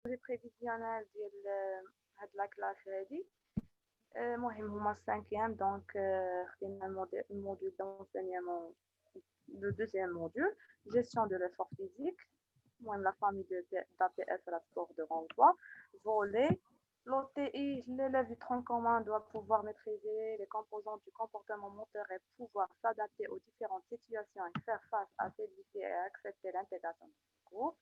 prévisionnel de la classe هذه المهم هما cinquième donc خدينا le module d'enseignement le deuxième module gestion de l'effort physique المهم la famille d'APS la sport de renvoi volet l'OTI l'élève du tronc commun doit pouvoir maîtriser les composantes du comportement moteur et pouvoir s'adapter aux différentes situations et faire face à celles-ci et accepter l'intégration du groupe.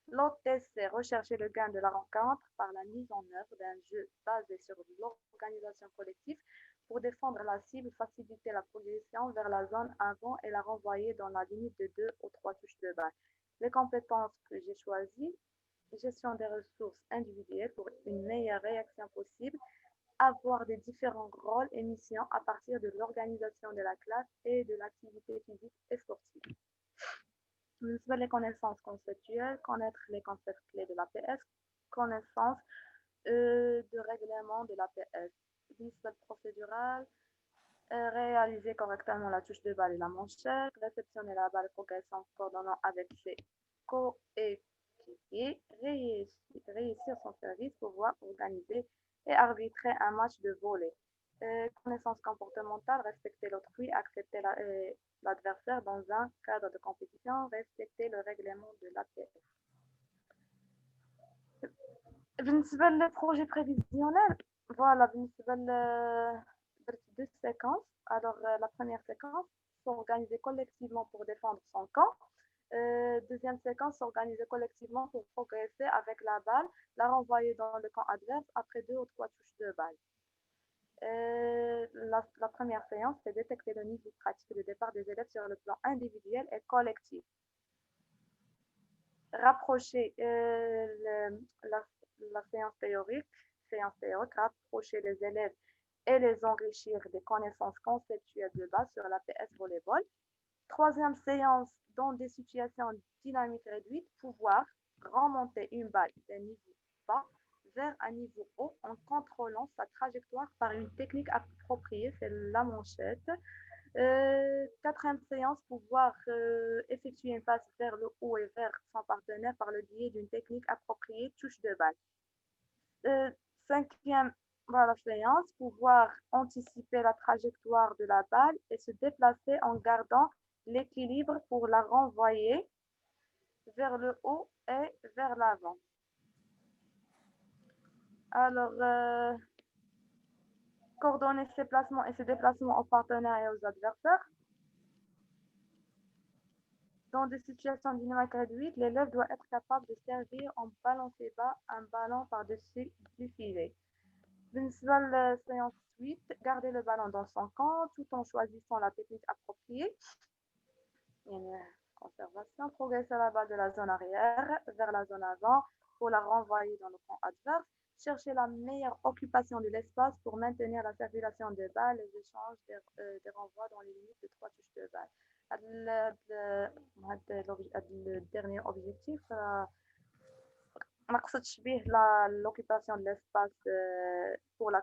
L'autre test, c'est rechercher le gain de la rencontre par la mise en œuvre d'un jeu basé sur l'organisation collective pour défendre la cible, faciliter la progression vers la zone avant et la renvoyer dans la limite de 2 ou 3 touches de balle. Les compétences que j'ai choisies, gestion des ressources individuelles pour une meilleure réaction possible, avoir des différents rôles et missions à partir de l'organisation de la classe et de l'activité physique et sportive. بالنسبة les connaissances conceptuelles, connaître les concepts clés de l'APS, connaissance de règlement de l'APS, بالنسبة procédural, réaliser correctement la touche de balle et la manchette, réceptionner la balle progressant en coordonnant avec ses coéquipiers, réussir son service, pouvoir organiser et arbitrer un match de volley. Connaissance comportementale, respecter l'autrui, accepter l'adversaire dans un cadre de compétition, respecter le règlement de l'APS. بالنسبة للبروجي prévisionnel, voilà, بالنسبة deux séquences. Alors, la première séquence, s'organiser collectivement pour défendre son camp. Deuxième séquence, s'organiser collectivement pour progresser avec la balle, la renvoyer dans le camp adverse après 2 ou 3 touches de balle. La première séance, c'est détecter le niveau pratique de départ des élèves sur le plan individuel et collectif. Rapprocher la séance théorique, rapprocher les élèves et les enrichir des connaissances conceptuelles de base sur la PS volleyball. Troisième séance, dans des situations dynamiques réduites, pouvoir remonter une balle d'un niveau bas vers un niveau haut en contrôlant sa trajectoire par une technique appropriée, c'est la manchette. Quatrième séance, pouvoir effectuer une passe vers le haut et vers son partenaire par le biais d'une technique appropriée, touche de balle. Cinquième voilà, séance, pouvoir anticiper la trajectoire de la balle et se déplacer en gardant l'équilibre pour la renvoyer vers le haut et vers l'avant. Alors, coordonner ses placements et ses déplacements aux partenaires et aux adversaires. Dans des situations dynamiques réduites, l'élève doit être capable de servir en balancer bas un ballon par-dessus du filet. بالنسبة séance 8, garder le ballon dans son camp tout en choisissant la technique appropriée. Conservation, progresser la balle de la zone arrière vers la zone avant pour la renvoyer dans le camp adverse. Chercher la meilleure occupation de l'espace pour maintenir la circulation des balles, les échanges des renvois dans les limites de 3 touches de balle. Le dernier objectif, ما قصدش به l'occupation de l'espace pour la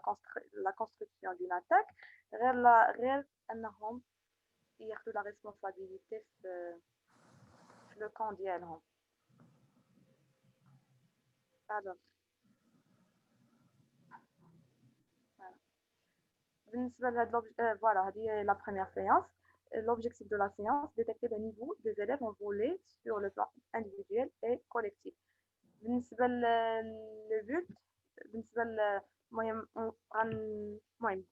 construction d'une attaque غير انهم ياخذوا la responsabilité في le camp ديالهم. Alors, voilà. بالنسبة voilà, هذه la première séance. L'objectif de la séance, détecter le niveau des élèves en volley sur le plan individuel et collectif. بالنسبة للبوت بالنسبة المهم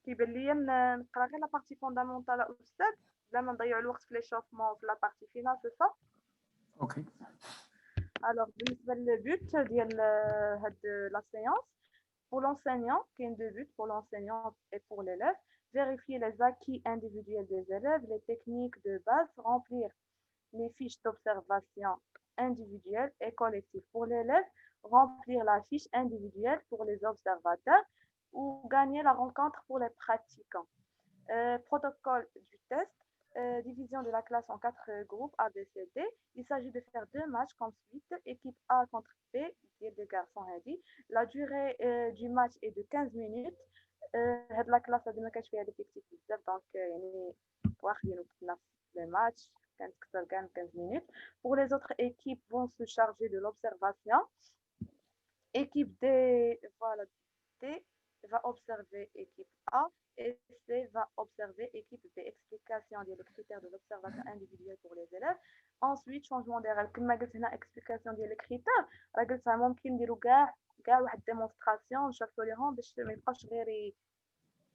كيبان ليا نقرا غير لا بارتي فوندامونتال استاذ بلا ما نضيعوا الوقت في ليشوفمون وفي لا بارتي فينال سي صا. اوكي. الوغ بالنسبه للبوت ديال هاد لا سيونس pour l'enseignant qui est deux buts pour l'enseignant et pour l'élève, vérifier les acquis individuels des élèves, les techniques de base, remplir les fiches d'observation individuelles et collectives pour l'élève, remplir la fiche individuelle pour les observateurs ou gagner la rencontre pour les pratiquants. Protocole du test, division de la classe en 4 groupes A, B, C, D. Il s'agit de faire 2 matchs comme suite, équipe A contre B, des garçons. La durée du match est de 15 minutes. La classe a ما كانش فيها l'effectif بزاف donc يعني واخدين وقتنا في les matchs 15 minutes. Pour les autres équipes vont se charger de l'observation. Équipe D, voilà, D va observer équipe A et C va observer équipe B. Explication des critères de l'observation individuelle pour les élèves. Ensuite, changement des règles. كما قلت هنا explication ديال الكريتير راه قلتها ممكن نديرو كاع واحد ديمونستراسيون نشرحوا لهم باش ما يبقاوش غير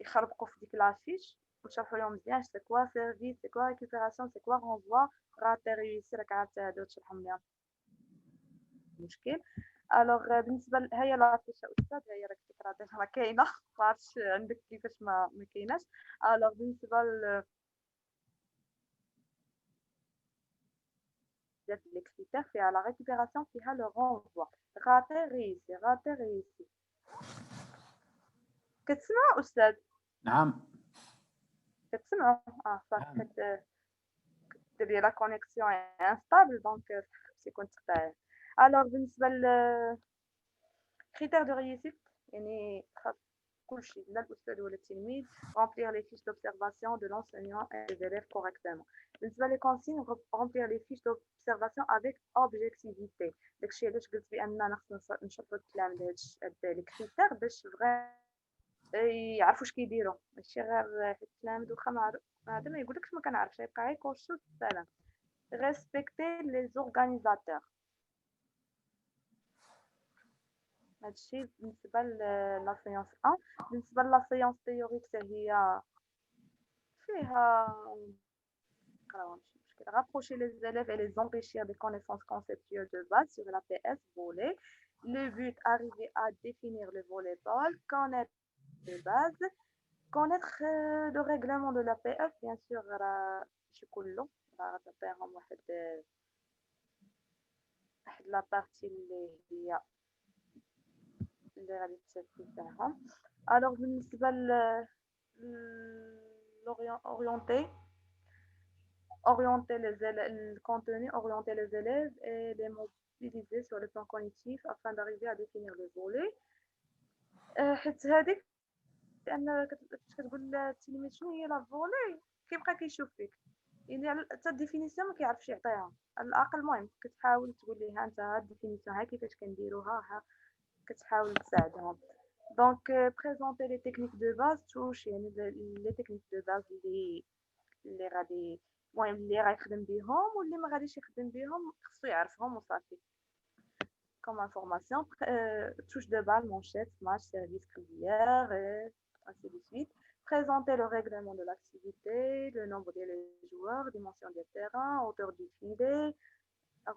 يخربقوا في ديك لافيش ونشرحوا لهم مزيان سي كوا سيرفيس سي كوا ريكوبيراسيون سي كوا رونفوا غاتي ريوسي راك عارف هادو تشرحهم لهم مشكل. الوغ بالنسبه هي لافيش استاذ هي راك الفكره ديالها راه كاينه ما عرفتش عندك كيفاش ما كايناش. الوغ بالنسبه les critères فيها la récupération فيها le renvoi غاتي ريوسي كتسمع استاذ؟ نعم كتسمعوا صافي كدير لي لا كونيكسيون انستابل دونك خصك يكون تقطع. الوغ بالنسبه critères de réussite يعني خاص كلشي لا الاستاذ ولا التلميذ remplir les fiches d'observation de l'enseignant et des élèves correctement. بالنسبه لي consignes remplir les fiches d'observation avec objectivité. داكشي علاش قلت باننا خصنا نشرحوا التلاميذ هاد لي كريتير باش يعرفوا اش كيديروا ماشي غير حيت التلاميذ واخا هذا ما يقولكش ما كنعرفش يبقى غير يكوشو السلام. respecter les organisateurs. هادشي بالنسبه لا سيونس 1. بالنسبه لا سيونس تيوريك هي فيها قراوه ماشي مشكل. rapprocher les élèves et les enrichir des connaissances conceptuelles de base sur la PS volet. Le but arriver à définir le volleyball, connaître les bases, connaître le règlement de la PS bien sûr راه ماشي كله راه تعطيهم واحد لا بارتي اللي غادي تشاركوا فيها. الوغ بالنسبه orienter le contenu, orienter les élèves et les mobiliser sur le plan cognitif afin d'arriver à définir le volet. حيت هذيك لان كتقول التلميذ شنو هي لا فولي كيبقى كيشوف فيك يعني حتى الديفينيسيون ما كيعرفش يعطيها على الاقل. المهم كتحاول تقول ليه ها انت ها الديفينيسيون ها كيفاش كنديروها ها كتحاول تساعدهم. دونك بريزونتي لي تكنيك دو باز توش يعني لي تكنيك دو باز اللي غادي المهم اللي غيخدم بهم واللي ما غاديش يخدم بهم خصو يعرفهم وصافي. comme information touche de balle, manchette, smash, service, cuillère et ainsi de suite. Présenter le règlement de l'activité, le nombre des joueurs, dimension des terrains, hauteur du filet,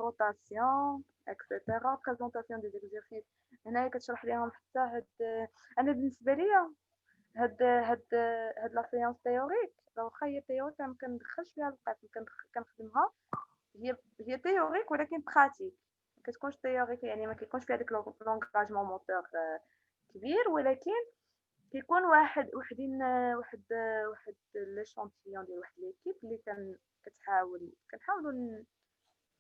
rotation, etc. présentation des exercices. هنا كتشرح لهم حتى انا بالنسبه لي هاد لا سيونس تيوريك واخا هي تيوريك ما كندخلش فيها الوقت كنخدمها هي تيوريك ولكن براتيك ما كتكونش تيوريك يعني ما كيكونش فيها داك لونغاجمون موتور كبير ولكن كيكون واحد لي شونتيون ديال واحد ليكيب اللي كنحاولوا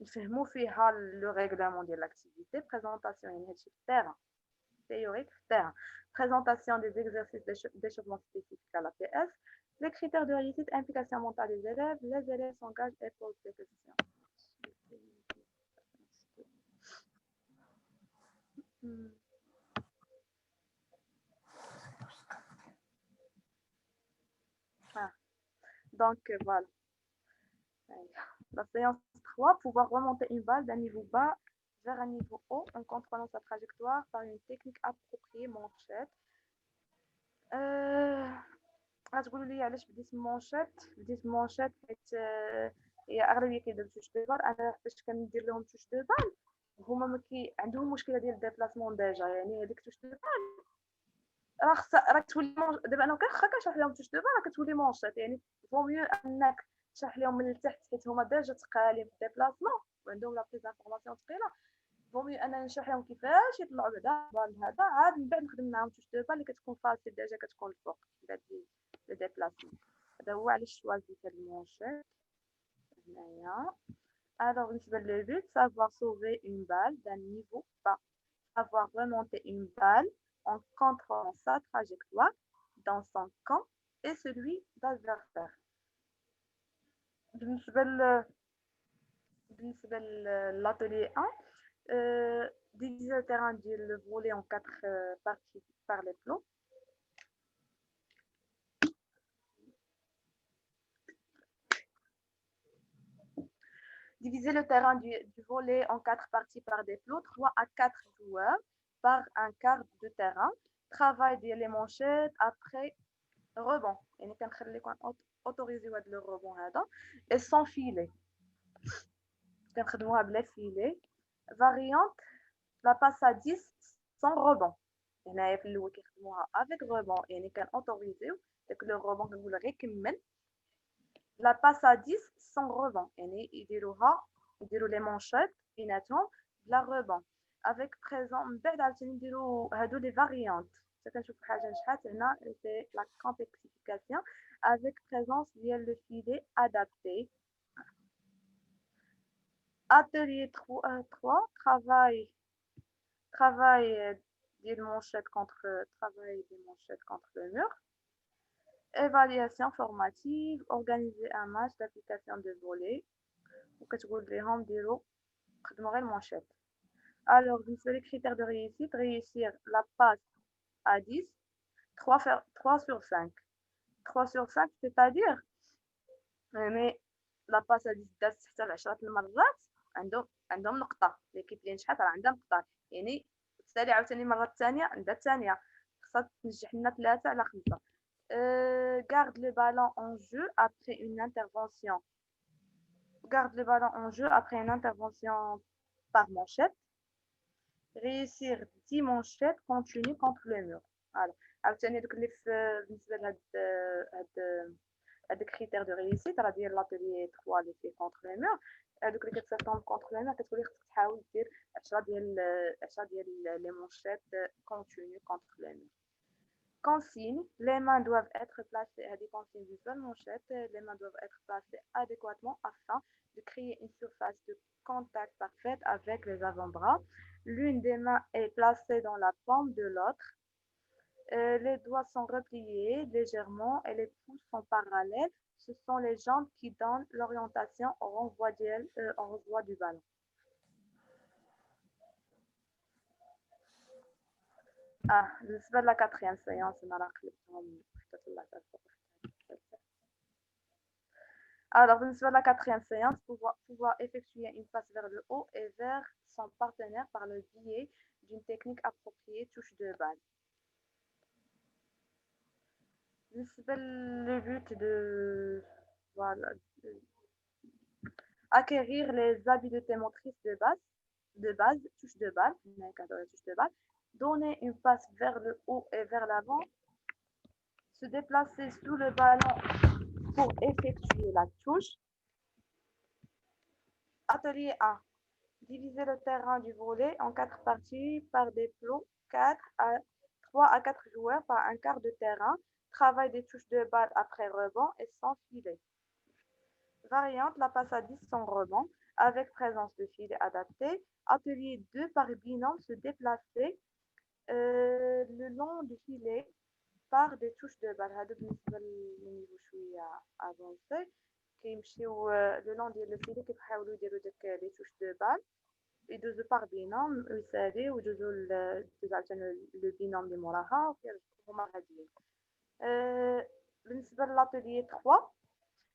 نفهموا فيها لو ريغلامون ديال لاكتيفيتي. بريزونطاسيون يعني هادشي في التيران théorique terrain. Présentation des exercices d'échauffement spécifiques à la PS. Les critères de réussite, implication mentale des élèves. Les élèves s'engagent et posent des questions. Donc voilà. La séance 3, pouvoir remonter une balle d'un niveau bas vers un niveau haut en contrôlant sa trajectoire par une technique appropriée manchette. غتقولوا لي علاش بديت مونشيت حيت هي اغلبيه كيديروا توش دو بال. انا فاش كندير لهم توش دو بال هما ما عندهم مشكله ديال الديبلاسمون ديجا يعني هذيك توش دو بال راه كتولي دابا انا واخا كنشرح لهم توش دو بال راه كتولي مونشيت يعني فو ميو انك تشرح لهم من التحت حيت هما ديجا تقالين في الديبلاسمون وعندهم لا بريز انفورماسيون ثقيله. فو ميو انا نشرح لهم كيفاش يطلعوا بعدا هذا عاد من بعد نخدم معاهم توش دو بال اللي كتكون فاسيل ديجا كتكون الفوق بعد le déplacement. هذا هو علاش شوازيت هاد المونشيت هنايا. alors بالنسبه le but savoir sauver une balle d'un niveau bas, savoir remonter une balle en contrôlant sa trajectoire dans son camp et celui d'adversaire. بالنسبه بالنسبة l'atelier 1, diviser le terrain le volet en 4 parties par les plots. Diviser le terrain du volet en 4 parties par des plots, 3 à 4 joueurs par un quart de terrain. Travail les manchettes après rebond. يعني كنخلي اوتوريزيو هذا لو rebond هذا et sans filet. كنخدموها بلا filet. Variante la passe à 10 sans rebond. هنايا في الاول كيخدموها avec rebond يعني كان اوتوريزيو داك لو rebond كنقول غير كمل. La passe à 10 sans rebond يعني يديروا les manchettes بيناتهم بلا rebond avec présent من بعد عاوتاني نديروا هادو les variantes. كنشوف حاجه نجحات هنا c'est la complexification avec présence ديال le filet adapté. Atelier 3 travail des manchettes contre le mur. Évaluation formative, organiser un match d'application de volley. وكتقول لهم ديروا خدموا غير المانشيت. Alors, بالنسبة les critères de réussite, réussir la passe à 10, 3 sur 5. 3 sur 5, c'est-à-dire mais la passe à 10 دازت حتى ل 10 المرات عندهم نقطة. ليكيب اللي نجحت راه عندها نقطة. يعني بالتالي عاوتاني المرة الثانية عندها الثانية. خاصها تنجح لنا 3 على 5. Garde le ballon en jeu après une intervention. Garde le ballon en jeu après une intervention par manchette. Réussir 10 manchettes continues contre le mur. Voilà. عاوتاني دوك اللي بالنسبة لهاد هادوك critères de réussite راه ديال l'atelier 3 اللي فيه contre le mur. هادوك اللي كتسافطهم contre le mur كتقولي خصك تحاول دير 10 ديال les manchettes continues contre le mur. Consigne, les mains doivent être placées à des consignes d'une seule manchette. Les mains doivent être placées adéquatement afin de créer une surface de contact parfaite avec les avant-bras. L'une des mains est placée dans la paume de l'autre. Les doigts sont repliés légèrement et les pouces sont parallèles. Ce sont les jambes qui donnent l'orientation au renvoi du ballon. بالنسبة لا 4e séance أنا راه قلبتهم حتى طلعت فوق. Alors, بالنسبة la 4e séance, pouvoir effectuer une passe vers le haut et vers son partenaire par le biais d'une technique appropriée touche de balle. بالنسبة le but de voilà, acquérir les habiletés motrices de base, touche de balle, donner une passe vers le haut et vers l'avant, se déplacer sous le ballon pour effectuer la touche. Atelier 1. Diviser le terrain du volley en 4 parties par des plots 3 à 4 joueurs par un quart de terrain. Travail des touches de balle après rebond et sans filet. Variante, la passe à 10 sans rebond avec présence de filet adapté. Atelier 2 par binôme, se déplacer le long du filet par des touches de balle. هذا بالنسبة للنيفو شوية avancé. كيمشيو le long ديال الفيلي كيحاولوا يديروا داك لي توش دو بال يدوزو باغ بينوم ويسالي ويدوزو عاوتاني لو بينوم اللي موراها هما هاديين. بالنسبه للاتوليي 3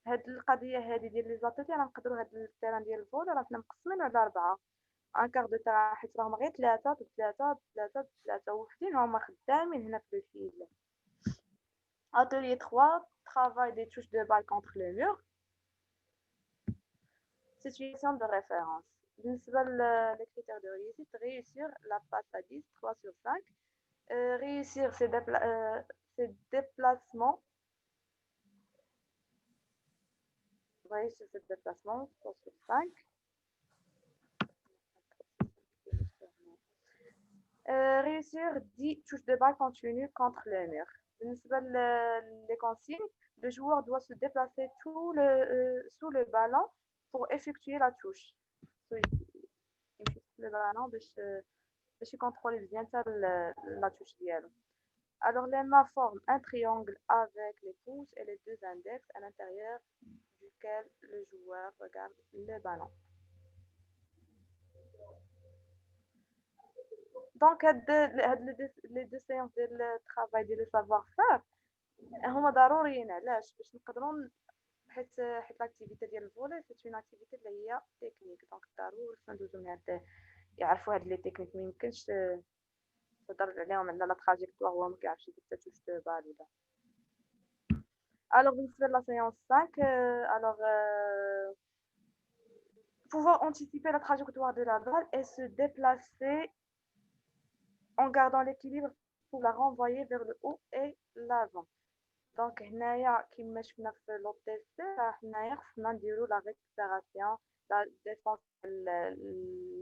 هاد القضيه هادي ديال لي زاتوليي راه نقدروا هاد التيران ديال الفول راه كنا مقسمين على 4 ان كار دو تيران حيت راهم غير 3 وحدين هما خدامين هنا في الفيل. Atelier 3, travail des touches de balle contre le mur. Situation de référence. Les critères de réussite, réussir la passe à 10, 3 sur 5. Réussir ses déplacements. Réussir ses déplacements, 3 sur 5. Réussir 10 touches de balle continues contre le mur. Les consignes, le joueur doit se déplacer sous le ballon pour effectuer la touche. Le ballon باش يكونترولي مزيان حتى لا توش ديالو. Alors les mains forment un triangle avec les pouces et les deux index à l'intérieur duquel le joueur regarde le ballon. دونك لي دو سيونس ديال الترافاي ديال السافوار فار هما ضروريين. علاش؟ باش نقدروا حيت لاكتيفيتي ديال الفولي سي اون اكتيفيتي اللي هي تكنيك، دونك ضروري خصنا ندوزو من هاد يعرفوا هاد لي تكنيك. ما يمكنش تهضر عليهم على لا تراجيكتوار وهو ما كيعرفش يدير حتى توش دو بال ولا. الوغ بالنسبه لا séance 5 الوغ pouvoir anticiper la trajectoire de la balle et se déplacer en gardant l'équilibre pour la renvoyer vers le haut et l'avant. دونك هنايا كيما شفنا في لو تيست حنايا خصنا نديرو لا ريكوبيراسيون لا ديفونس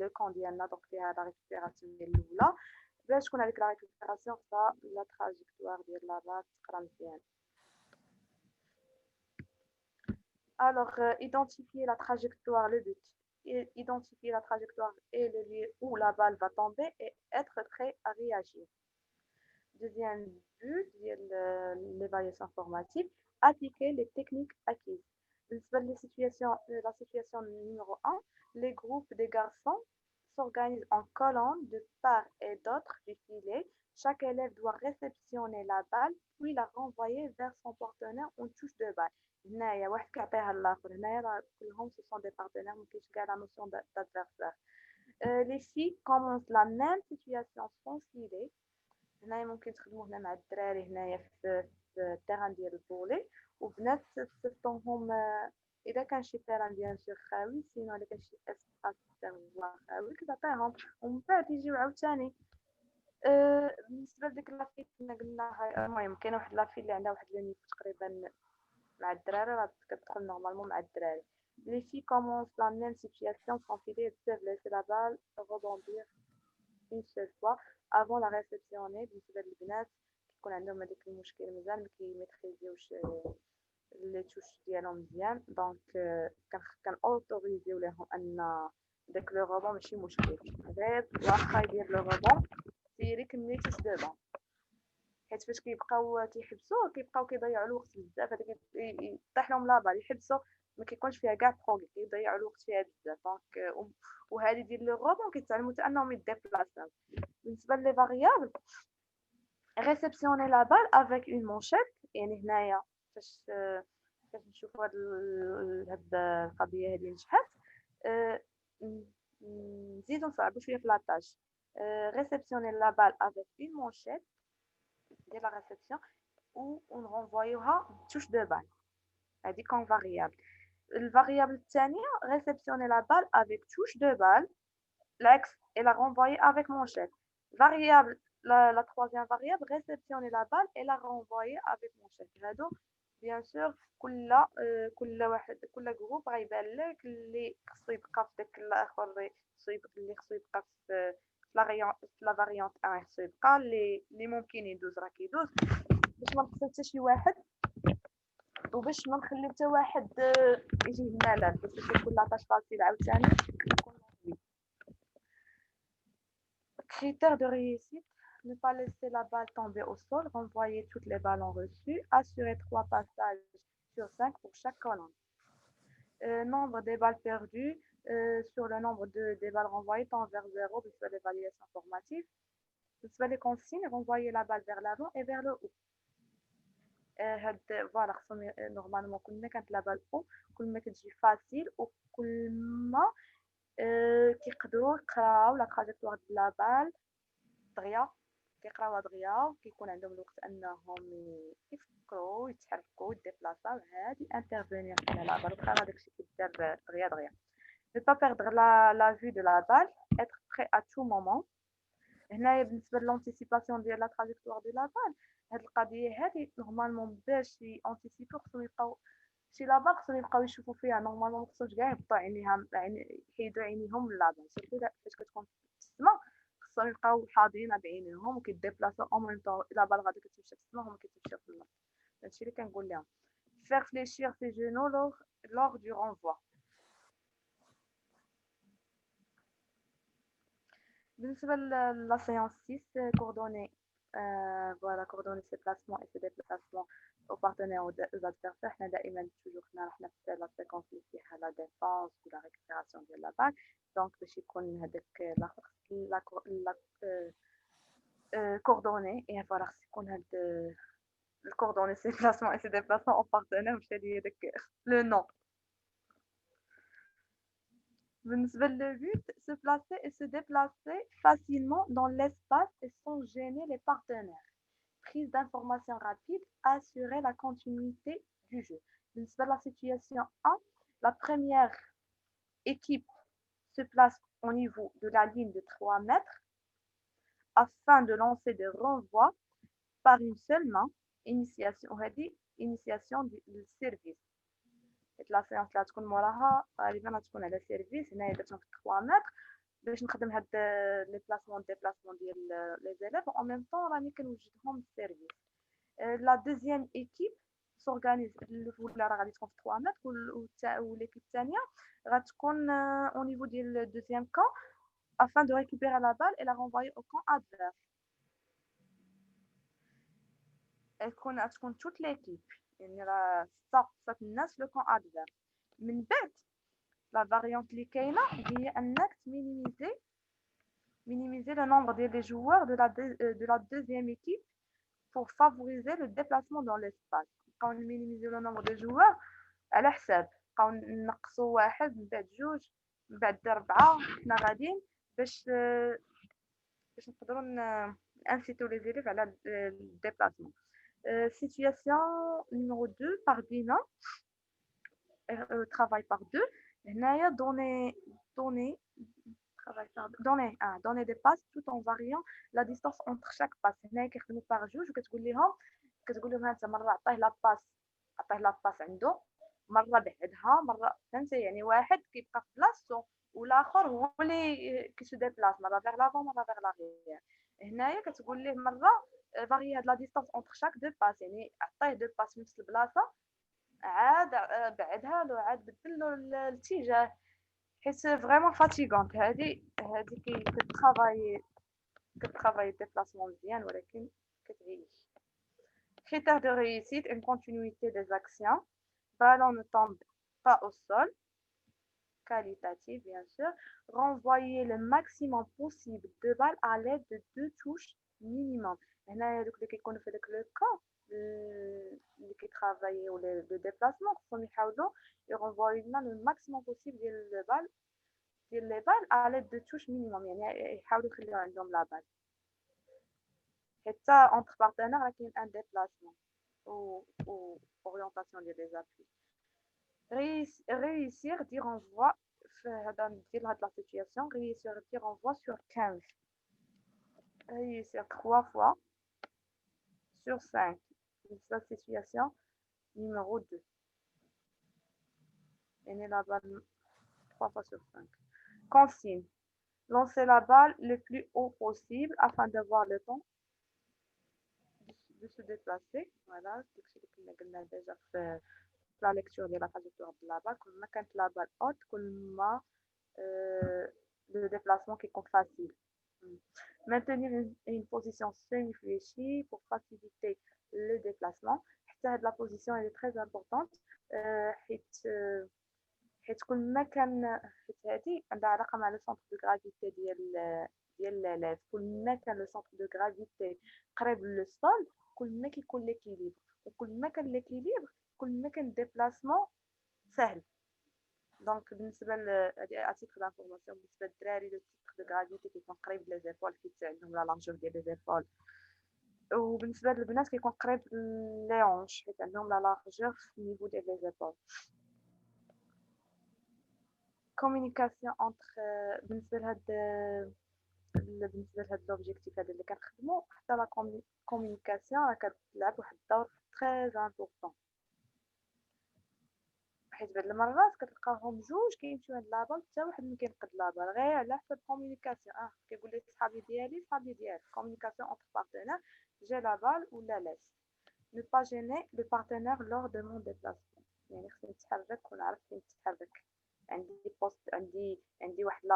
لو كون ديالنا. دونك فيها لا ريكوبيراسيون ديال الاولى باش تكون هذيك لا ريكوبيراسيون خصها لا تراجيكتوار ديال لا بال تقرا مزيان. Alors, identifier la trajectoire, le but. Identifier la trajectoire et le lieu où la balle va tomber et être prêt à réagir. Deuxième but de l'évaluation formative, appliquer les techniques acquises. La situation numéro 1, les groupes de garçons s'organisent en colonne de part et d'autre du filet. Chaque élève doit réceptionner la balle puis la renvoyer vers son partenaire en touche de balle. هنايا واحد كيعطيها الاخر. هنايا راه كلهم سو سون دي بارتنير، ما كاينش كاع لا نوسيون d'adversaire. Les filles commencent la même situation sans filet. هنايا ممكن تخدموا هنا مع الدراري هنايا في التيران ديال الفولي، وبنات تصيفطوهم اذا كان شي تيران بيان سور خاوي، سينو الا كان شي اسباس هو خاوي كتعطيهم ومن بعد يجيو عاوتاني. بالنسبه لديك لافي كنا قلناها، المهم كاينه واحد لافي اللي عندها واحد لو نيفو تقريبا مع الدراري، راه كتدخل نورمالمون مع الدراري. Les filles commencent la même situation sans filet et peuvent laisser la balle rebondir une seule fois avant la réceptionner. بالنسبة للبنات كيكون عندهم هذاك المشكل مزال مكيميتريزيوش لي توش ديالهم مزيان، دونك كان اوتوريزيو ليهم ان داك لو روبون ماشي مشكل، غير واخا يدير لو روبون سيري كملي توش دو بون. حيت فاش كيبقاو كيبقاو كيضيعوا الوقت بزاف، هذاك يطيح لهم لابال يحبسوا ما كيكونش فيها كاع بروغي، كيضيعوا الوقت فيها بزاف. دونك وهذه ديال لو روبون كيتعلموا حتى انهم يديبلاساو. بالنسبه لي فاريابل، réceptionner la balle avec une manchette. يعني هنايا فاش نشوفوا هاد القضيه هذه نجحت، نزيدو نصعبو شويه في لاطاج. réceptionner la balle avec une manchette ديال لا réception ou on renvoyera touche de balle. هذه كون فاريابل. الفاريابل الثانيه réceptionner la balle avec touche de balle العكس et la renvoyer avec manchette. Variable la troisième variable, réceptionner la balle et la renvoyer avec manchette. هادو bien sûr كل جروب غيبان لك اللي خصو يبقى في داك الاخر، اللي خصو يبقى في لا فاريونت 1 خصو يبقى، اللي ممكن يدوز راه كيدوز، باش ما نخسر حتى شي واحد وباش ما نخلي حتى واحد يجيه الملل، باش يكون لاطاج فاسيل عاوتاني. Critères de réussite: ne pas laisser la balle tomber au sol, renvoyer toutes les ballons reçus, assurer 3 passages sur 5 pour chaque colonne. Nombre des balles perdues sur le nombre des balles renvoyées tend vers 0 بالنسبة l'évaluation formative. بالنسبة les consignes: renvoyer la balle vers l'avant et vers le haut. فوالا خصهم نورمالمون كل ما كانت لا بال او كل ما كتجي فاسيل وكل ما كيقدروا يقراو لا تراجيكتوار ديال لا بال دغيا، كيقراوها دغيا وكيكون عندهم الوقت انهم يفكروا يتحركوا يديبلاصاو عادي انترفينير على لا بال وخا داكشي كيدار دغيا. ne pas perdre la vue de la balle, être prêt à tout moment. هنايا بالنسبه للانتيسيباسيون ديال لا تراجيكتوار ديال لا بال، هاد القضيه هادي نورمالمون باش يانتيسيبو خصهم يبقاو شي لابال خصهم يبقاو يشوفوا فيها نورمالمون، مخصوش كاع يهبطوا عينيها يحيدوا عينيهم من لابال، سيرتو فاش كتكون في السما خصهم يبقاو حاضرين بعينيهم وكيديبلاصاو او ميم طون لابال غادي كتمشي في السما هما كيتمشيو في الارض. هادشي اللي كنقول لهم. faire fléchir ses genoux lors du renvoi. بالنسبة la séance 6, coordonner coordonner ses placements et ses déplacements aux partenaires ou aux adversaires. حنا دائما toujours حنا في la séquence اللي فيها la défense ou la récupération ديال la balle، donc باش يكون هذاك coordonnées et voilà qu'on a de coordonner ses placements et ses déplacements en partenaire مش هادي هي داك le nom. بالنسبة le but, se placer et se déplacer facilement dans l'espace et sans gêner les partenaires. Prise d'informations rapide, assurer la continuité du jeu. بالنسبة la situation 1, la première équipe se place au niveau de la ligne de 3 mètres afin de lancer des renvois par une seule main. Initiation du service. La séance là تكون موراها غالبا تكون على سيرفيس هنايا درتهم في 3 متر باش نخدم هاد لي بلاسمون ديبلاسمون ديال لي زيليف اون ميم طون راني كنوجدهم السيرفيس. لا دوزيام ايكيب سورغانيز ولا راه غادي تكون في 3 متر وليكيب الثانيه غتكون او نيفو ديال الدوزيام كون afin de récupérer la balle et la renvoyer au camp adverse. تكون toute l'équipe يعني راه 6 الناس في لو كون adverse. من بعد la variante اللي كاينه هي انك minimiser le nombre des joueurs de la deuxième équipe pour favoriser le déplacement dans l'espace. Quand on minimise le nombre de joueurs على حساب نبقاو نقصوا واحد من بعد جوج من بعد 4 حنا غاديين باش نقدروا انسيتو لي زيليف على الديبلاسمون. Situation numéro 2 par binôme, travail par deux. هنايا donner des passes tout en variant la distance entre chaque passe. هنايا كيخدموا par جوج وكتقول لهم انت مره عطيه لا باس عنده مره بعدها مره فهمتي يعني واحد كيبقى في بلاصتو والاخر هو اللي كيسو ديبلاس مره فيغ لافون مره فيغ لاغيير. هنايا كتقول ليه مره فاري هاد لا ديستانس اونتر شاك دو باس يعني عطيه دو باس في نفس البلاصه عاد بعدها له عاد بدل له الاتجاه حيت فريمون فاتيغونت هادي كترافاي ديبلاسمون مزيان ولكن كتعيش. Critères de réussite, une continuité des actions, ballon ne tombe pas au sol, qualitatif bien sûr, renvoyer le maximum possible de balles à l'aide de 2 touches minimum. هنا دوك اللي كيكونوا في داك لو كون اللي كيترافايو لو ديبلاسمون خصهم يحاولوا يرونفوي لنا لو ماكسيموم بوسيبل ديال لي بال à l'aide de touches minimum يعني يحاولوا يخليو عندهم لا بال حتى entre partenaires راه كاين ان ديبلاسمون ou orientation ديال لي زابوي. réussir dire renvoi dans la situation, réussir dire renvoi sur 15. Réussir 3 fois sur 5. C'est la situation numéro 2. Et la balle 3 fois sur 5. Consigne. Lancer la balle le plus haut possible afin d'avoir le temps de se déplacer. Voilà, c'est ce que nous avons déjà fait. La lecture de la trajectoire de la balle, quand la balle haute, le déplacement qui est facile. Maintenir une position semi-fléchie pour faciliter le déplacement. La position elle est très importante. حيت كل ما كان هذه عندها علاقه مع لو سونتر دو غرافيتي ديال l'élève. كل ما كان لو سونتر دو غرافيتي قريب للسول كل ما كيكون ليكيليبر وكل ما كان ليكيليبر كل ما كان الديبلاسمون سهل. دونك بالنسبه هذه اتيتر دانفورماسيون بالنسبه للدراري لو تيتر دو غرافيتي كيكون قريب لي زيبول حيت عندهم لا لارجور ديال لي زيبول وبالنسبه للبنات كيكون قريب لي اونش حيت عندهم لا لارجور في النيفو ديال لي زيبول. communication entre بالنسبه لهاد لوبجيكتيف هذا اللي كنخدمو حتى لا كومونيكاسيون راه كتلعب واحد الدور تري امبورطون حيت بعض المرات كتلقاهم جوج كيمشيو عند لابال حتى واحد ما كينقد لابال غير على حسب كومونيكاسيون كيقول لي صحابي ديالي كومونيكاسيون entre partenaires j'ai la balle ou la laisse ne pas gêner le partenaire lors de mon déplacement يعني خصني نتحرك ونعرف فين نتحرك عندي بوست عندي واحد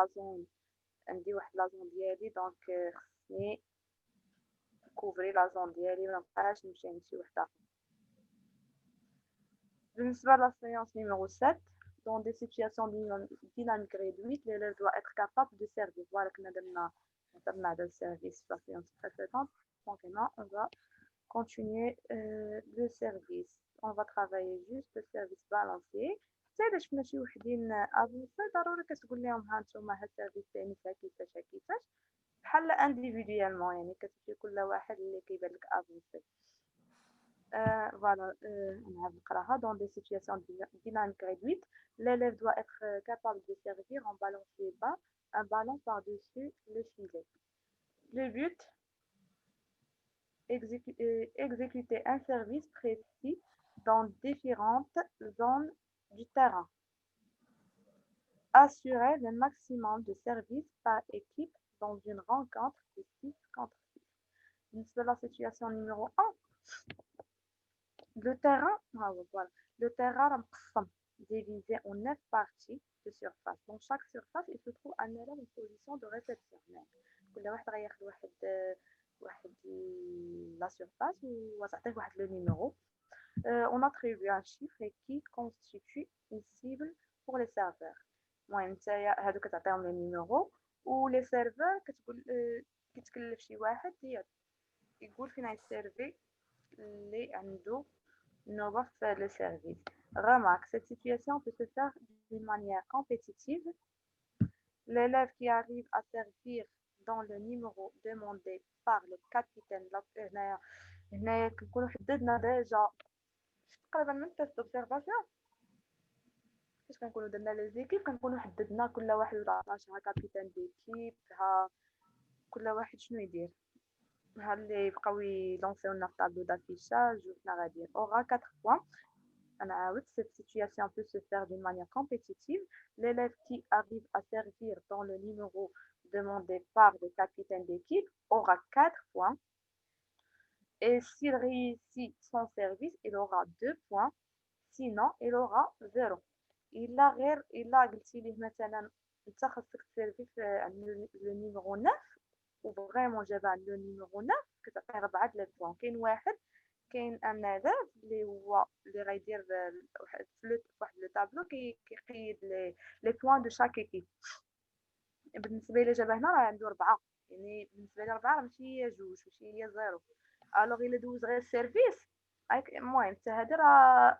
لازون ديالي دونك خصني كوفري لازون ديالي ما نبقاش نمشي واحد اخر. بالنسبه لا séance numéro 7 dans des situations dynamiques réduites l'élève doit être capable de servir voilà كنا درنا On a le service la séance précédente. Donc maintenant, on va continuer le service. On va travailler juste le service balancier. حتى علاش ماشي وحدين افونسي ضروري كتقول لهم ها نتوما ها السيرفيس تاعي فيها كيفاش كيفاش بحال انديفيديالمون يعني كتمشي كل واحد اللي كيبان لك افونسي. Voilà, on a نقراها. Dans des situations dynamiques réduites, l'élève doit être capable de servir en balancier bas un ballon par-dessus le filet. Le but, exécuter un service précis dans différentes zones du terrain. Assurer le maximum de services par équipe dans une rencontre de 6 contre 6. C'est la situation numéro 1. Le terrain, voilà. Le terrain est divisé en 9 parties de surface. Dans chaque surface, il se trouve un élève en position de réception. كل واحد غياخد واحد la surface وتعطيه واحد le numéro. On attribue un chiffre qui constitue une cible pour les serveurs. المهم نتايا هادو كتعطيهم لي نيميرو ولي سيرفور كتقول كيتكلف شي واحد يقول فين غيسيرفي اللي عنده نوبة في le service. Remarque, cette situation peut se faire d'une manière compétitive. L'élève qui arrive à servir dans le numéro demandé par le capitaine هنايا كنكونو حددنا ديجا تقريبا من تيست اوبسيرفاسيون فاش كنكونو درنا لي زيكيب كنكونو حددنا كل واحد وضعنا شها كابيتان ديكيب ها كل واحد شنو يدير ها اللي بقاو يلونسيونا في طابلو دافيشاج وحنا غاديين اورا 4 points. Cette situation peut se faire d'une manière compétitive. L'élève qui arrive à servir dans le numéro demandé par le capitaine d'équipe aura 4 points. Et s'il réussit son service, il aura 2 points. Sinon, il aura 0. إلا قلتي ليه مثلا انت خاصك تسيرفي عند لو نيميرو 9 وفريمون جاب عند لو نيميرو 9 كتعطيه 4 د لي بوان. كاين ان élève اللي هو اللي غيدير واحد لو طابلو كيقيد لي بوان دو شاك ايكيب. بالنسبه لي جاب هنا راه عنده 4 يعني بالنسبه لي 4 ماشي هي 2 ماشي هي 0. الوغ الا دوز غير السيرفيس المهم حتى هادي راه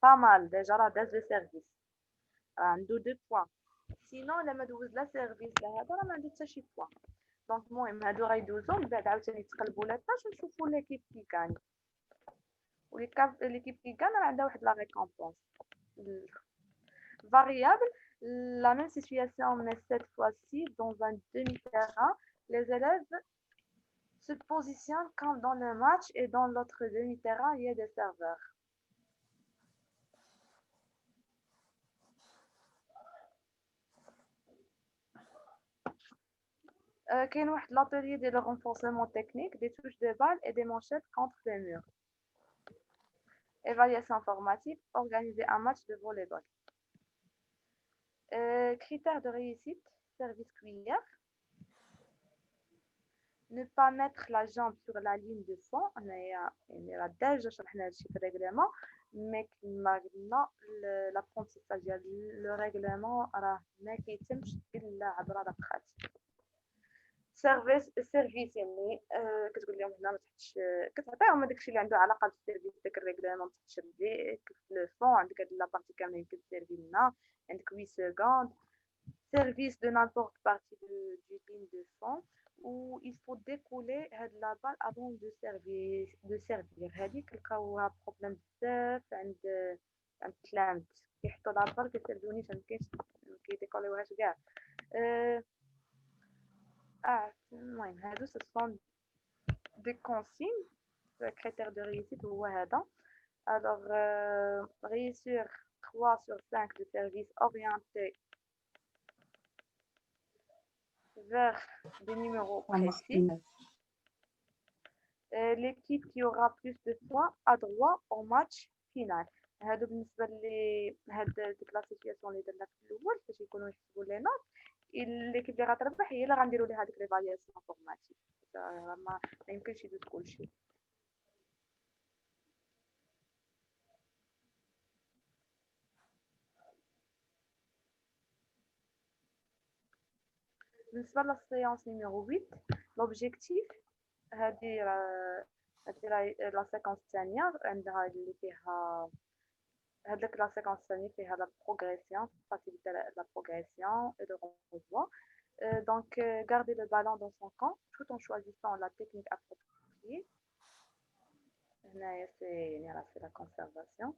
با مال ديجا راه داز لو سيرفيس راه عنده 2 بوان. سينو الا ما دوز لا سيرفيس لا هذا راه ما عنده حتى شي بوان. دونك المهم هادو غيدوزو من بعد عاوتاني يتقلبوا لا طاش ونشوفوا ليكيب كي كاني l'équipe qui gagne elle a la récompense variable. La même situation mais cette fois-ci dans un demi-terrain. Les élèves se positionnent comme dans le match et dans l'autre demi-terrain il y a des serveurs. كاين واحد l'atelier de renforcement technique des touches de balle et des manchettes contre les murs. Évaluation formative, organiser un match de volleyball. Critères de réussite, service cuillère. Ne pas mettre la jambe sur la ligne de fond. On a déjà شرحنا هادشي في الريغلمون مي كما قلنا l'apprentissage ديال لو ريغلمون راه ما كيتمش الا عبر دقات. سيرفيس يعني كتقول لهم هنا ما تحطش كتعطيهم داكشي اللي عنده علاقه بالسيرفيس داك الريغلمون ما تحطش يديك في لو فون عندك هاد لابارتي كاملين كتسيرفي لنا عندك 8 سكوند. Service de n'importe partie du ligne de fond où il faut découler la balle avant de servir. هذيك لقاوها بروبليم بزاف عند التلاميذ كيحطوا لا بال كيسيرفونيش ما كاينش كيديكوليوهاش كاع. المهم هادو ce sont des consignes. Le critère de réussite هو هذا. Alors réussir 3 sur 5 de service orienté vers des numéros précis. L'équipe qui aura plus de points a droit au match final. هادو بالنسبه ديك لا سيتوياسيون اللي درنا في الاول باش يكونوا يحسبوا لي نوت. ليكيب اللي غتربح هي اللي غنديروا ليها هذيك ليفالياسيون فورماتيف. ما يمكنش يدوز كلشي. بالنسبة للséance numéro 8 l'objectif هذه لا séquence الثانية عندها اللي فيها هذيك لا séquence الثانية فيها la progression faciliter la progression et le renvoi. Donc, garder le ballon dans son camp tout en choisissant la technique appropriée. C'est la conservation.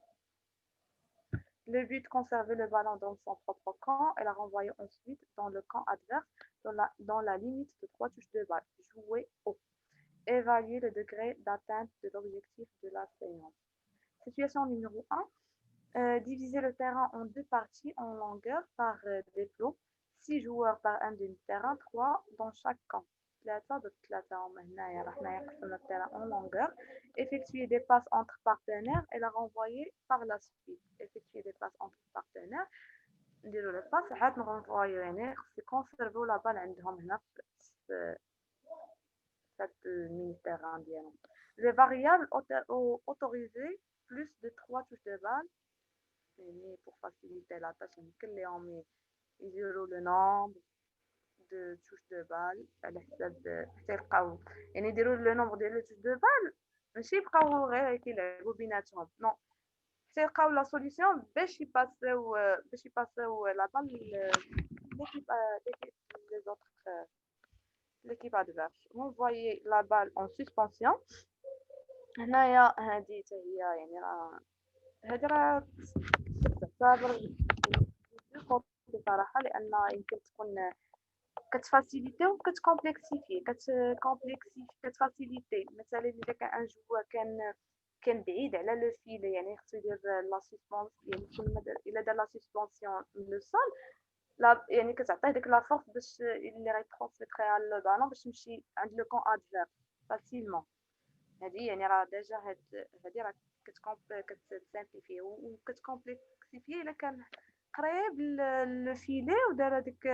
Le but, conserver le ballon dans son propre camp et la renvoyer ensuite dans le camp adverse dans la limite de 3 touches de balle. Jouer haut. Évaluer le degré d'atteinte de l'objectif de la séance. Situation numéro 1. Diviser le terrain en deux parties en longueur par des plots. 6 joueurs par un demi-terrain, 3 dans chaque camp. 3 ضد 3 هما هنايا راح نقسم التيران en longueur. Effectuer des passes entre partenaires et la renvoyer par la suite. Effectuer des passes entre partenaires. نديرو لي باس عاد نغونفوايو يعني خص يكونسيرفيو لا بال عندهم هنا في هاد الميني تيران ديالهم. Les variables autorisées plus de 3 touches de balle. يعني pour faciliter la tâche يمكن ليهم يديروا le nombre de touches de balle على حساب حتى يلقاو يعني يديروا لو نومبر ديال لي touches de balle ماشي يبقاو غير كيلعبوا بيناتهم نو حتى يلقاو لا سوليسيون باش يباسيو لا بال ليكيب لي زوطخ ليكيب ادفيرس فونفوايي لا بال اون سسبونسيون. هنايا هادي حتى هي يعني راه هادي راه تعتبر بصراحه لان يمكن تكون كتفاسيليتي وكتكومبلكسيفي كتفاسيليتي مثلا اذا كان ان جوار كان بعيد على لو فيل يعني خصو يدير لا سسبونس يعني كل الا دار لا سسبونسيون من لو سول لا يعني كتعطيه ديك لا فورس باش اللي غيترونسفيري لو بالون باش يمشي عند لو كون ادفير فاسيلمون. هادي يعني راه ديجا هادي راه كتسامبليفي وكتكومبلكسيفي الا كان قريب لو فيلي ودار هذيك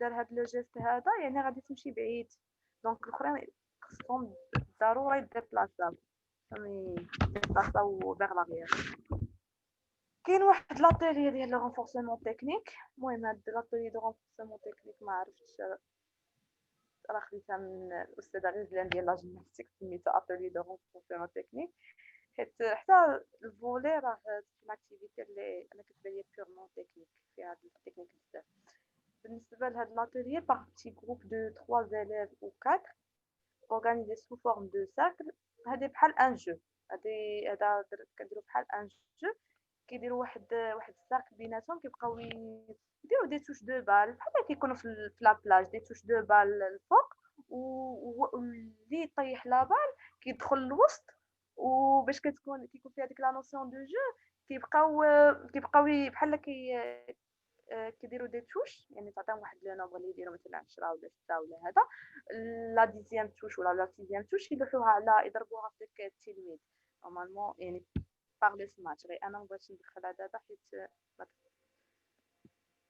دار هاد لو جيست هذا يعني غادي تمشي بعيد دونك الاخرين خصهم ضروري ديبلاصاو ديبلاصاو فيغ لاغيير. كاين واحد لاتيلي ديال لو رونفورسمون تكنيك. المهم هاد لاتيلي دو رونفورسمون تكنيك ما عرفتش راه خديتها من الاستاذه غزلان ديال لا جيمناستيك سميتها اتيلي دو رونفورسمون تكنيك حيت حتى الفولي راه الاكتيفيتي اللي انا كتبان لي بيورمون تكنيك فيها هاد التكنيك بزاف. بالنسبه لهاد لاتيلي بار بتي جروب دو 3 élèves ou 4 organisé sous forme de cercle. هادي بحال ان جو هذا كنديروا بحال ان جو كيديروا واحد الساك بيناتهم كيبقاو يديروا دي توش دو بال بحال كيكونوا في لا بلاج دي توش دو بال الفوق واللي يطيح لا بال كيدخل الوسط وباش كيكون فيها ديك لا نوسيون دو جو كيبقاو بحال كيديروا دي توش يعني تعطيهم واحد لو نومبر اللي يديروا مثلا 10 ولا 6 ولا هذا لا ديزيام توش ولا لا سيزيام توش يلوحوها على يضربوها في ديك التلميذ نورمالمون يعني باغ لو سمات. غير انا مبغيتش ندخلها دابا حيت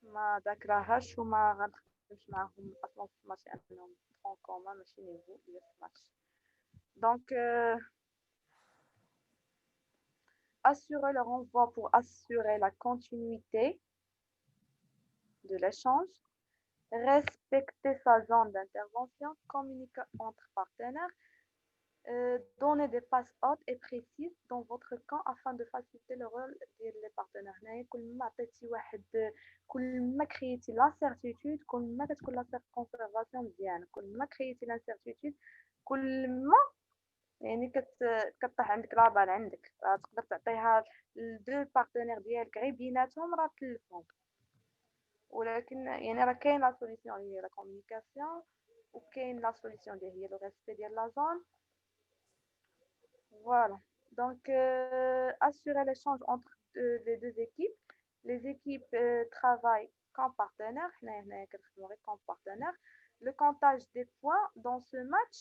ما ذاكراهاش وما غنخدمش معاهم اصلا في ماتش انهم طون كومان ماشي نيفو ديال ماتش دونك assurer le renvoi pour assurer la continuité de l'échange, respecter sa zone d'intervention, communiquer entre partenaires, donner des passes hautes et précises dans votre camp afin de faciliter le rôle des partenaires. هنايا كل ما عطيتي واحد كل ما كريتي لانسيرتيتود كل ما كتكون لا كونسيرفاسيون مزيانه كل ما كريتي لانسيرتيتود كل ما يعني كطيح عندك لابال عندك تقدر تعطيها لدو بارتنير ديالك غير بيناتهم راه تلفهم. ولكن يعني راه كاين لا سوليسيون هي لا كومونيكاسيون وكاين لا سوليسيون ديال هي لو ريسبي ديال لا زون. Voilà. Donc, assurer l'échange entre les deux équipes. Les équipes travaillent comme partenaires. Comme partenaires. Le comptage des points dans ce match.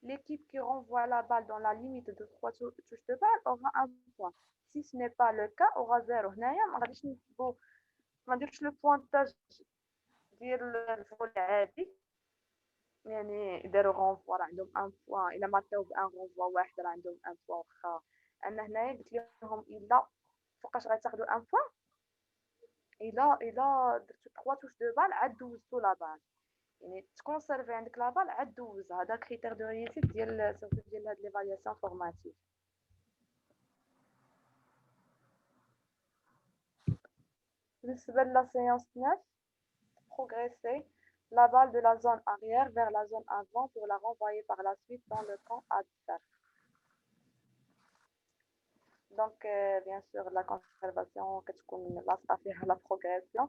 L'équipe qui renvoie la balle dans la limite de 3 touches de balle aura un point. Si ce n'est pas le cas, aura 0. ما نديرش لو بوانتاج ديال الفول عادي يعني يديروا غونفوا راه عندهم ان بوان الا ماركاو بان غونفوا واحد راه عندهم ان بوان واخا انا هنايا قلت لهم الا فوقاش غتاخذوا ان بوان الا درتو 3 توش دو بال عاد دوزتو لا بال يعني تكونسيرفي عندك لا بال عاد دوزها. هذا كريتير دو ريوسيت ديال سورتو ديال هاد ليفالياسيون فورماتيف. بالنسبه لا séance 9, progresser la balle de la zone arrière vers la zone avant pour la renvoyer par la suite dans le camp adverse. Donc bien sûr la conservation كتكون لاصقه فيها la progression.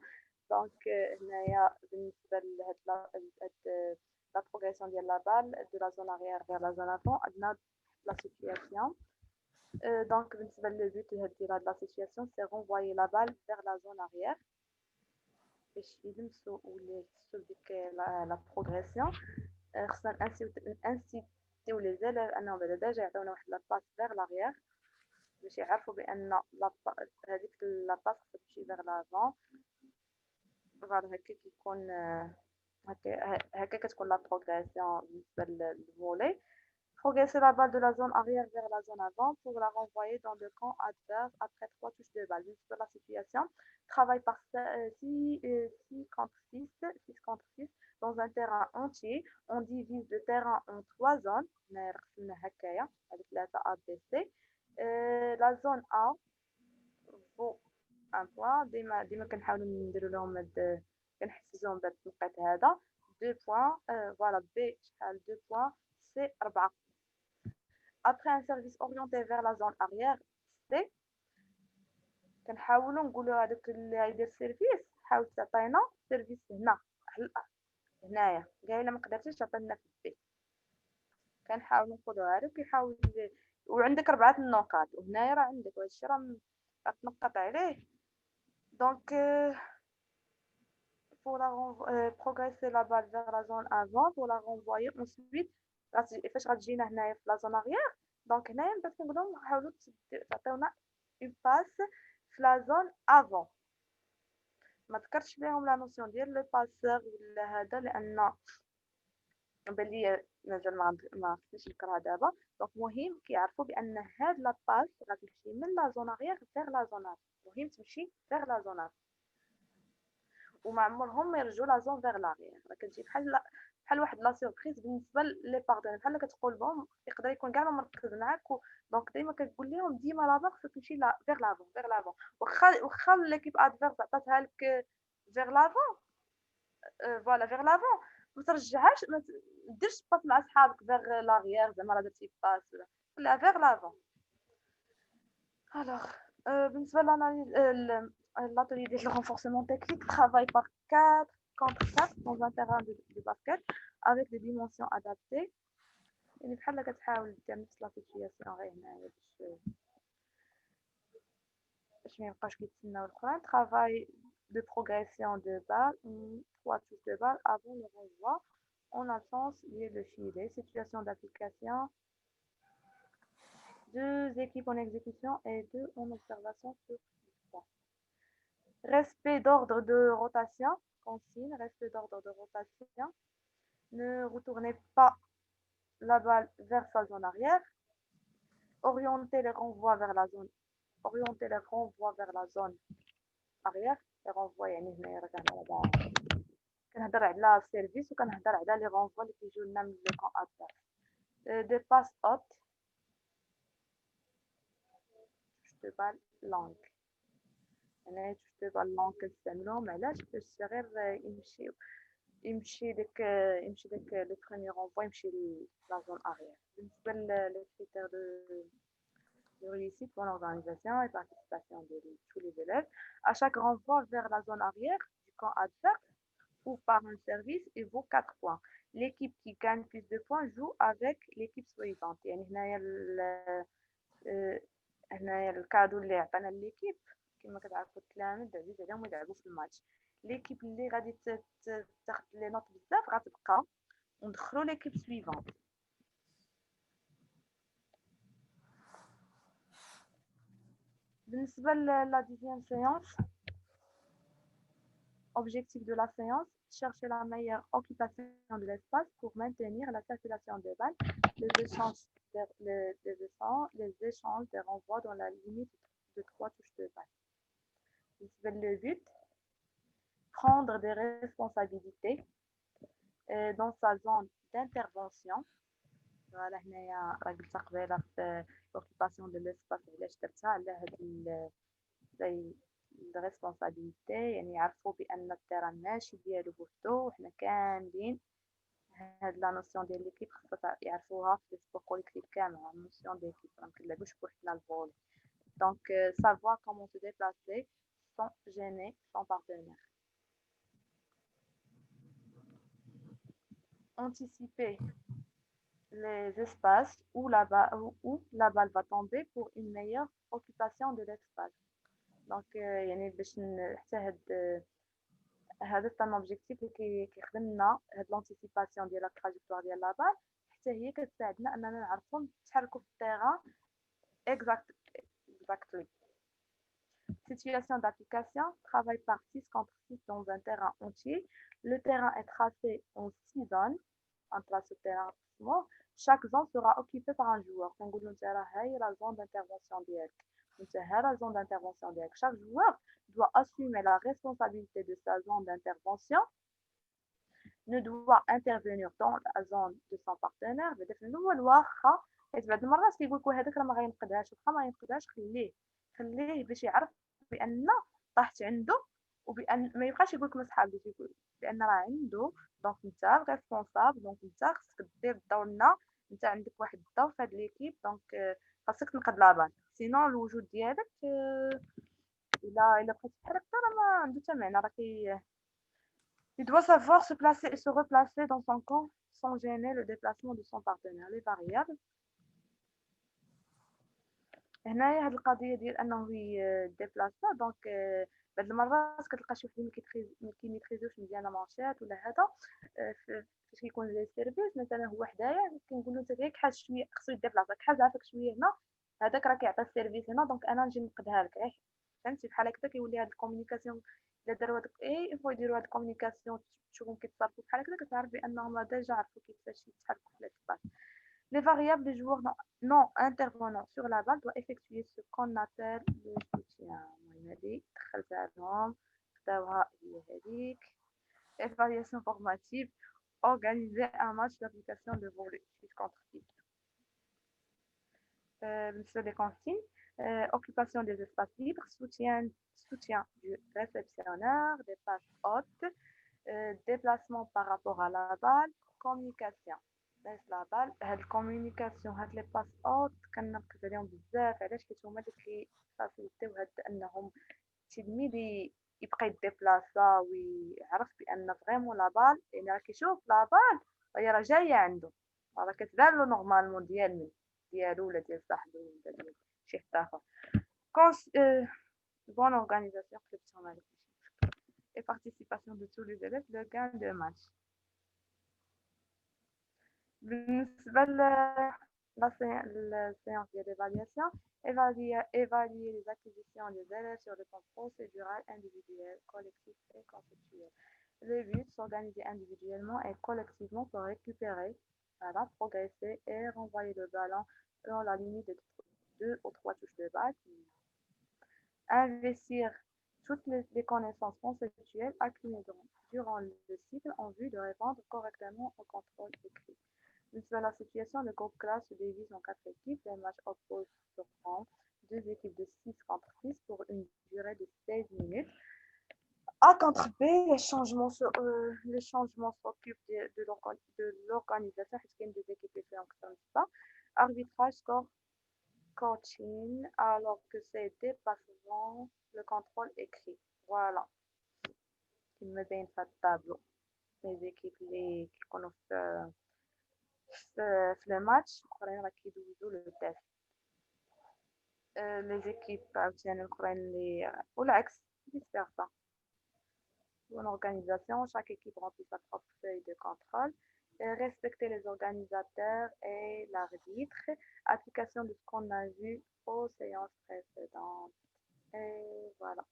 Donc هنايا بالنسبه لهاد la progression ديال la balle de la zone arrière vers la zone avant عندنا la situation. Donc بالنسبه للبوت ديال هاد la situation c'est renvoyer la balle vers la zone arrière باش يلمسوا ولا يحسوا بديك لا بروغريسيون. خصنا انسيتيو لي زيليف انهم بعدا ديجا يعطيونا واحد لاباس فيغ لاغيير باش يعرفوا بان هذيك لاباس خصها تمشي فيغ لافون. فوالا هكا كيكون هكا كتكون لا بروغريسيون بالنسبه للفولي. Progresser la balle de la zone arrière vers la zone avant pour la renvoyer dans le camp adverse après 3 touches de balle. Sur la situation, travaille par 6 contre 6 dans un terrain entier. On divise le terrain en 3 zones. Avec la A, B, C. La zone A vaut un point. ديما كنحاولوا نديروا لهم كنحسسوهم بهاد التوقيت هذا 2 points. Voilà, B شحال 2 points. C 4. Après un service orienté vers la zone arrière C, كنحاولوا نقولوا هذاك اللي غيدير السيرفيس حاول تعطينا سيرفيس هنايا كاع الا ما قدرتيش تعطينا في بي. كنحاولوا نقولوا هذا كيحاول وعندك 4 النقاط وهنايا راه عندك هادشي راه غتنقط عليه. دونك pour la progresser la balle vers la zone avant pour la renvoyer ensuite فاش غتجينا هنايا في لا زون arrière. دونك هنايا بدات كنقول لهم حاولوا تعطيونا اون باس في لا زون افون. ما ذكرتش ليهم لا نوسيون ديال لو باسور ولا هذا لان بلي مازال ما خصنيش نذكرها دابا. دونك مهم كيعرفوا بان هاد لا باس غتمشي من لا زون arrière vers لا زون افون. مهم تمشي vers لا زون افون وما عمرهم ما يرجعوا لا زون فيغ لاغيير. راه كتجي بحال واحد لا سوربريز بالنسبه لي باردون بحال كتقول لهم يقدر يكون كاع ما مركز معاك دونك ديما كتقول لهم ديما لا باغ تمشي لا فيغ لافون واخا ليكيب ادفيرس عطاتها لك فيغ لافون. فوالا فيغ لافون ما ترجعهاش ما ديرش باس مع صحابك فيغ لاغيير زعما راه درتي باس ولا فيغ لافون. الوغ بالنسبه للاناليز l'atelier de renforcement technique travaille par 4 contre 4 dans un terrain de basket avec des dimensions adaptées. يعني بحال كتحاول دير نفس لا سيتوياسيون غير هنايا باش ما يبقاوش كيتسناو الاخرين. travail de progression de balle 3 touches de balle avant le renvoi en absence lieu de filet. Situation d'application 2 équipes en exécution et 2 en observation sur 3. Respect d'ordre de rotation, consigne, respect d'ordre de rotation. Ne retournez pas la balle vers sa zone arrière. Orientez les renvois vers la zone. Orientez les renvois vers la zone arrière. Les renvois يعني هنايا راه كنهضر كنهضر على السيرفيس وكنهضر على لي رونفوا اللي كيجيو لنا من لو كون ادفيرس. دي باس اوت دو بال لونغ. هنا توش دو بال لونغ كنستعملوهم علاش باش غير يمشي داك لو بروميير رونفوا يمشي لا زون arrière. بالنسبه لي كريتير de réussite pour l'organisation et participation de tous les élèves. À chaque renvoi vers la zone arrière du camp adverse ou par un service, il vaut 4 points. L'équipe qui gagne plus de points joue avec l'équipe suivante. يعني هنايا الكادو اللي عطانا ليكيب كما كتعرفوا التلاميذ عزيز عليهم يلعبوا في الماتش. ليكيب اللي غادي تاخذ لي نوط بزاف غتبقى وندخلوا ليكيب سويفونت. بالنسبه لا deuxième séance, objectif de la séance, chercher la meilleure occupation de l'espace pour maintenir la circulation des balles, les échanges des renvois dans la limite de 3 touches de balle. Le but, prendre des responsabilités, dans sa zone d'intervention. Voilà, هنايا راه قلتها قبيله في l'occupation de l'espace علاش درتها على هاد زي الريسبونسابيلتي، يعني يعرفوا بان التيران ماشي ديالو بوحدو وحنا كاملين. هاد لا نوسيون ديال ليكيب خاصها يعرفوها في السبور كوليكتيف كامل، لا نوسيون ديكيب ما كنلعبوش بوحدنا الفولي. دونك savoir comment se déplacer sans gêner son partenaire. Anticiper les espaces où la balle va tomber pour une meilleure occupation de l'espace. Donc يعني باش حتى هذا un objectif اللي كيخدم لنا هاد l'anticipation ديال la trajectoire ديال la balle، حتى هي كتساعدنا اننا نعرفوا نتحركوا في التيران exactly. Situation d'application, travail par 6 contre 6 dans un terrain entier. Le terrain est tracé en 6 zones. En place au terrain, chaque zone sera occupée par un joueur. La zone d'intervention directe. La zone d'intervention directe. Chaque joueur doit assumer la responsabilité de sa zone d'intervention, ne doit intervenir dans la zone de son partenaire. بعد المرات كيقول لك هذاك راه ما غينقدهاش، واخا ما ينقدهاش خليه باش يعرف بان طاحت عنده، وبان ما يبقاش يقول لك ما صحابيش، يقول بان راه عنده. دونك انت ريسبونسابل، دونك انت خصك دير دورنا، انت عندك واحد الدور في هاد ليكيب، دونك خاصك تنقد لابان، سينو الوجود ديالك الا بقيتي بحال هكا راه ما عنده حتى معنى. راه il doit savoir se placer et se replacer dans son camp sans gêner le déplacement de son partenaire. Les variables هنايا هاد القضيه ديال انه يديبلاسا، دونك بعض المرات كتلقى شي وحدين ما كيميتريزوش مزيان مارشات ولا هذا، فاش كيكون جاي سيرفيس مثلا هو حدايا كنقول له انت غير كحاج شويه، خصو يديبلاسا كحاج عافاك شويه هنا، هذاك راه كيعطي السيرفيس هنا، دونك انا نجي نقدها لك غير. فهمتي بحال هكا كيولي هاد الكومونيكاسيون الا داروا هذاك يفوا يديروا هاد الكومونيكاسيون، تشوفهم كيتصرفوا بحال هكا كتعرف بانهم ديجا عرفوا كيفاش يتحركوا في الاسباس. Les variables des joueurs non intervenant sur la balle doivent effectuer ce qu'on appelle le soutien. Évaluation formative, organiser un match d'application de volley 6 contre 6. Sur les consignes, occupation des espaces libres, soutien du réceptionneur, des passes hautes, déplacement par rapport à la balle, communication. بس لا بال هاد الكوميونيكاسيون، هاد لي باس اوت كنركز عليهم بزاف. علاش؟ حيت هما اللي كيفاسيليتيو هاد انهم التلميذ يبقى يديبلاصا ويعرف بان فريمون لا بال، يعني راه كيشوف لا بال هي راه جايه عنده، راه كتبان له نورمالمون ديالو ولا ديال صاحبو ولا ديال شي حد اخر. بون اورغانيزاسيون كتبتهم عليك et participation de tous les élèves, le gain de match. بالنسبة la séance d'évaluation, évaluer les acquisitions des élèves sur le plan procédural, individuel, collectif et conceptuel. Le but, s'organiser individuellement et collectivement pour récupérer, voilà, progresser et renvoyer le ballon dans la limite de 2 ou 3 touches de balle. Investir toutes les connaissances conceptuelles accumulées durant le cycle en vue de répondre correctement au contrôle écrit. Dans la situation, le groupe classe se divise en 4 équipes. Les matchs opposent sur 2 équipes de 6 contre 6 pour une durée de 16 minutes. A contre B, les changements s'occupent de l'organisation, puisqu'il y a des équipes différentes comme ça. Arbitrage, score, coaching, alors que c'est dépassement, le contrôle écrit. Voilà. Il me donne pas de tableau. Les équipes qui connaissent في الماتش الاخرين راه كيدوزو لو تيست. لي زيكيب عاوتاني الاخرين اللي والعكس فيس فيرسا. Une organisation, chaque équipe remplit sa propre feuille de contrôle, respecter les organisateurs et l'arbitre, application de ce qu'on a vu aux séances précédentes. Et voilà.